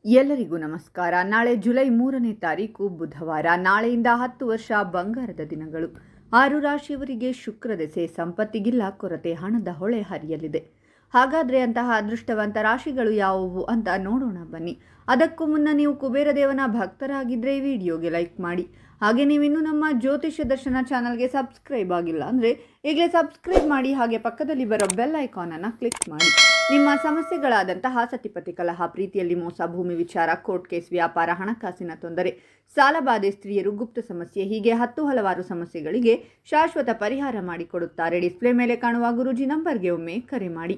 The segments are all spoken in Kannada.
ಎಲ್ಲರಿಗೂ ನಮಸ್ಕಾರ. ನಾಳೆ ಜುಲೈ 3ನೇ ತಾರೀಕು ಬುಧವಾರ. ನಾಳೆಯಿಂದ 10 ವರ್ಷ ಬಂಗಾರದ ದಿನಗಳು. 6 ರಾಶಿಯವರಿಗೆ ಶುಕ್ರ ದೆಸೆ. ಸಂಪತ್ತಿಗಿಲ್ಲ ಕೊರತೆ, ಹಣದ ಹೊಳೆ ಹರಿಯಲಿದೆ. ಹಾಗಾದರೆ ಅಂತಹ ಅದೃಷ್ಟವಂತ ರಾಶಿಗಳು ಯಾವುವು ಅಂತ ನೋಡೋಣ ಬನ್ನಿ. ಅದಕ್ಕೂ ಮುನ್ನ ನೀವು ಕುಬೇರ ದೇವನ ಭಕ್ತರಾಗಿದ್ದರೆ ಈ ವಿಡಿಯೋಗೆ ಲೈಕ್ ಮಾಡಿ. ಹಾಗೆ ನೀವಿನ್ನೂ ನಮ್ಮ ಜ್ಯೋತಿಷ್ಯ ದರ್ಶನ ಚಾನಲ್ಗೆ ಸಬ್ಸ್ಕ್ರೈಬ್ ಆಗಿಲ್ಲ ಅಂದರೆ ಈಗಲೇ ಸಬ್ಸ್ಕ್ರೈಬ್ ಮಾಡಿ. ಹಾಗೆ ಪಕ್ಕದಲ್ಲಿ ಬರೋ ಬೆಲ್ ಐಕಾನನ್ನು ಕ್ಲಿಕ್ ಮಾಡಿ. ನಿಮ್ಮ ಸಮಸ್ಯೆಗಳಾದಂತಹ ಸತಿಪತಿ ಕಲಹ, ಪ್ರೀತಿಯಲ್ಲಿ ಮೋಸ, ಭೂಮಿ ವಿಚಾರ, ಕೋರ್ಟ್ ಕೇಸ್, ವ್ಯಾಪಾರ, ಹಣಕಾಸಿನ ತೊಂದರೆ, ಸಾಲಬಾಧೆ, ಸ್ತ್ರೀಯರು, ಗುಪ್ತ ಸಮಸ್ಯೆ, ಹೀಗೆ ಹಲವಾರು ಸಮಸ್ಯೆಗಳಿಗೆ ಶಾಶ್ವತ ಪರಿಹಾರ ಮಾಡಿಕೊಡುತ್ತಾರೆ. ಡಿಸ್ಪ್ಲೇ ಮೇಲೆ ಕಾಣುವ ಗುರೂಜಿ ನಂಬರ್ಗೆ ಒಮ್ಮೆ ಕರೆ ಮಾಡಿ.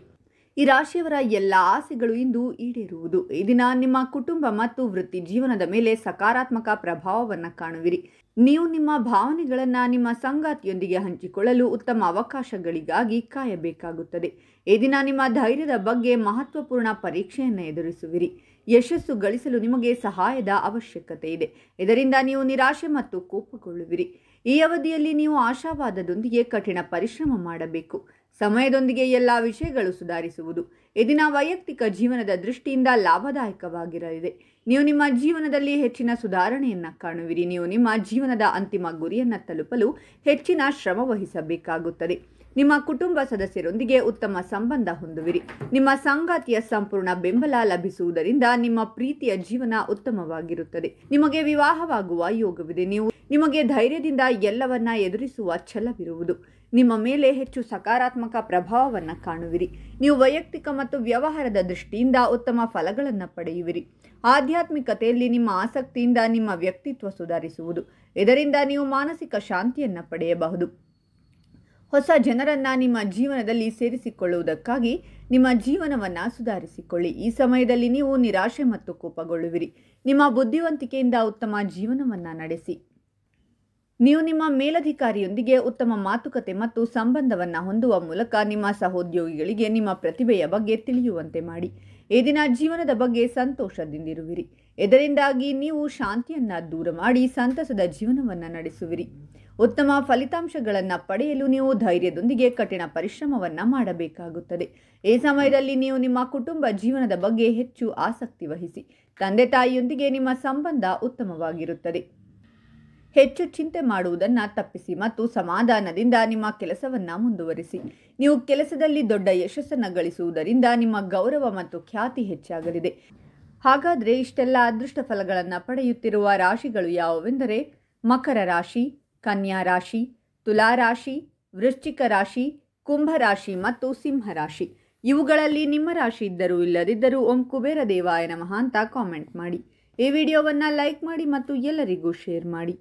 ಈ ರಾಶಿಯವರ ಎಲ್ಲ ಆಸೆಗಳು ಇಂದು ಈಡೇರುವುದು. ಈ ದಿನ ನಿಮ್ಮ ಕುಟುಂಬ ಮತ್ತು ವೃತ್ತಿ ಜೀವನದ ಮೇಲೆ ಸಕಾರಾತ್ಮಕ ಪ್ರಭಾವವನ್ನು ಕಾಣುವಿರಿ. ನೀವು ನಿಮ್ಮ ಭಾವನೆಗಳನ್ನು ನಿಮ್ಮ ಸಂಗಾತಿಯೊಂದಿಗೆ ಹಂಚಿಕೊಳ್ಳಲು ಉತ್ತಮ ಅವಕಾಶಗಳಿಗಾಗಿ ಕಾಯಬೇಕಾಗುತ್ತದೆ. ಈ ದಿನ ನಿಮ್ಮ ಧೈರ್ಯದ ಬಗ್ಗೆ ಮಹತ್ವಪೂರ್ಣ ಪರೀಕ್ಷೆಯನ್ನು ಎದುರಿಸುವಿರಿ. ಯಶಸ್ಸು ಗಳಿಸಲು ನಿಮಗೆ ಸಹಾಯದ ಅವಶ್ಯಕತೆ ಇದೆ. ಇದರಿಂದ ನೀವು ನಿರಾಶೆ ಮತ್ತು ಕೋಪಗೊಳ್ಳುವಿರಿ. ಈ ಅವಧಿಯಲ್ಲಿ ನೀವು ಆಶಾವಾದದೊಂದಿಗೆ ಕಠಿಣ ಪರಿಶ್ರಮ ಮಾಡಬೇಕು. ಸಮಯದೊಂದಿಗೆ ಎಲ್ಲ ವಿಷಯಗಳು ಸುಧಾರಿಸುವುದು. ಈ ದಿನ ವೈಯಕ್ತಿಕ ಜೀವನದ ದೃಷ್ಟಿಯಿಂದ ಲಾಭದಾಯಕವಾಗಿರಲಿದೆ. ನೀವು ನಿಮ್ಮ ಜೀವನದಲ್ಲಿ ಹೆಚ್ಚಿನ ಸುಧಾರಣೆಯನ್ನು ಕಾಣುವಿರಿ. ನೀವು ನಿಮ್ಮ ಜೀವನದ ಅಂತಿಮ ಗುರಿಯನ್ನು ತಲುಪಲು ಹೆಚ್ಚಿನ ಶ್ರಮ ವಹಿಸಬೇಕಾಗುತ್ತದೆ. ನಿಮ್ಮ ಕುಟುಂಬ ಸದಸ್ಯರೊಂದಿಗೆ ಉತ್ತಮ ಸಂಬಂಧ ಹೊಂದುವಿರಿ. ನಿಮ್ಮ ಸಂಗಾತಿಯ ಸಂಪೂರ್ಣ ಬೆಂಬಲ ಲಭಿಸುವುದರಿಂದ ನಿಮ್ಮ ಪ್ರೀತಿಯ ಜೀವನ ಉತ್ತಮವಾಗಿರುತ್ತದೆ. ನಿಮಗೆ ವಿವಾಹವಾಗುವ ಯೋಗವಿದೆ. ನಿಮಗೆ ಧೈರ್ಯದಿಂದ ಎಲ್ಲವನ್ನ ಎದುರಿಸುವ ಛಲವಿರುವುದು. ನಿಮ್ಮ ಮೇಲೆ ಹೆಚ್ಚು ಸಕಾರಾತ್ಮಕ ಪ್ರಭಾವವನ್ನು ಕಾಣುವಿರಿ. ನೀವು ವೈಯಕ್ತಿಕ ಮತ್ತು ವ್ಯವಹಾರದ ದೃಷ್ಟಿಯಿಂದ ಉತ್ತಮ ಫಲಗಳನ್ನು ಪಡೆಯುವಿರಿ. ಆಧ್ಯಾತ್ಮಿಕತೆಯಲ್ಲಿ ನಿಮ್ಮ ಆಸಕ್ತಿಯಿಂದ ನಿಮ್ಮ ವ್ಯಕ್ತಿತ್ವ ಸುಧಾರಿಸುವುದು. ಇದರಿಂದ ನೀವು ಮಾನಸಿಕ ಶಾಂತಿಯನ್ನು ಪಡೆಯಬಹುದು. ಹೊಸ ಜನರನ್ನು ನಿಮ್ಮ ಜೀವನದಲ್ಲಿ ಸೇರಿಸಿಕೊಳ್ಳುವುದಕ್ಕಾಗಿ ನಿಮ್ಮ ಜೀವನವನ್ನು ಸುಧಾರಿಸಿಕೊಳ್ಳಿ. ಈ ಸಮಯದಲ್ಲಿ ನೀವು ನಿರಾಶೆ ಮತ್ತು ಕೋಪಗೊಳ್ಳುವಿರಿ. ನಿಮ್ಮ ಬುದ್ಧಿವಂತಿಕೆಯಿಂದ ಉತ್ತಮ ಜೀವನವನ್ನು ನಡೆಸಿ. ನೀವು ನಿಮ್ಮ ಮೇಲಧಿಕಾರಿಯೊಂದಿಗೆ ಉತ್ತಮ ಮಾತುಕತೆ ಮತ್ತು ಸಂಬಂಧವನ್ನು ಹೊಂದುವ ಮೂಲಕ ನಿಮ್ಮ ಸಹೋದ್ಯೋಗಿಗಳಿಗೆ ನಿಮ್ಮ ಪ್ರತಿಭೆಯ ಬಗ್ಗೆ ತಿಳಿಯುವಂತೆ ಮಾಡಿ. ಈ ದಿನ ಜೀವನದ ಬಗ್ಗೆ ಸಂತೋಷದಿಂದಿರುವಿರಿ. ಇದರಿಂದಾಗಿ ನೀವು ಶಾಂತಿಯನ್ನು ದೂರ ಮಾಡಿ ಸಂತಸದ ಜೀವನವನ್ನು ನಡೆಸುವಿರಿ. ಉತ್ತಮ ಫಲಿತಾಂಶಗಳನ್ನು ಪಡೆಯಲು ನೀವು ಧೈರ್ಯದೊಂದಿಗೆ ಕಠಿಣ ಪರಿಶ್ರಮವನ್ನು ಮಾಡಬೇಕಾಗುತ್ತದೆ. ಈ ಸಮಯದಲ್ಲಿ ನೀವು ನಿಮ್ಮ ಕುಟುಂಬ ಜೀವನದ ಬಗ್ಗೆ ಹೆಚ್ಚು ಆಸಕ್ತಿ ವಹಿಸಿ. ತಂದೆ ತಾಯಿಯೊಂದಿಗೆ ನಿಮ್ಮ ಸಂಬಂಧ ಉತ್ತಮವಾಗಿರುತ್ತದೆ. ಹೆಚ್ಚು ಚಿಂತೆ ಮಾಡುವುದನ್ನು ತಪ್ಪಿಸಿ ಮತ್ತು ಸಮಾಧಾನದಿಂದ ನಿಮ್ಮ ಕೆಲಸವನ್ನು ಮುಂದುವರಿಸಿ. ನೀವು ಕೆಲಸದಲ್ಲಿ ದೊಡ್ಡ ಯಶಸ್ಸನ್ನು ಗಳಿಸುವುದರಿಂದ ನಿಮ್ಮ ಗೌರವ ಮತ್ತು ಖ್ಯಾತಿ ಹೆಚ್ಚಾಗಲಿದೆ. ಹಾಗಾದರೆ ಇಷ್ಟೆಲ್ಲ ಅದೃಷ್ಟ ಫಲಗಳನ್ನು ಪಡೆಯುತ್ತಿರುವ ರಾಶಿಗಳು ಯಾವುವೆಂದರೆ ಮಕರ ರಾಶಿ, ಕನ್ಯಾ ರಾಶಿ, ತುಲಾ ರಾಶಿ, ವೃಶ್ಚಿಕ ರಾಶಿ, ಕುಂಭ ರಾಶಿ ಮತ್ತು ಸಿಂಹ ರಾಶಿ. ಇವುಗಳಲ್ಲಿ ನಿಮ್ಮ ರಾಶಿ ಇದ್ದರೂ ಇಲ್ಲದಿದ್ದರೂ ಓಂ ಕುಬೇರ ದೇವಾಯ ನಮಃ ಅಂತ ಕಾಮೆಂಟ್ ಮಾಡಿ. ಈ ವಿಡಿಯೋವನ್ನು ಲೈಕ್ ಮಾಡಿ ಮತ್ತು ಎಲ್ಲರಿಗೂ ಶೇರ್ ಮಾಡಿ.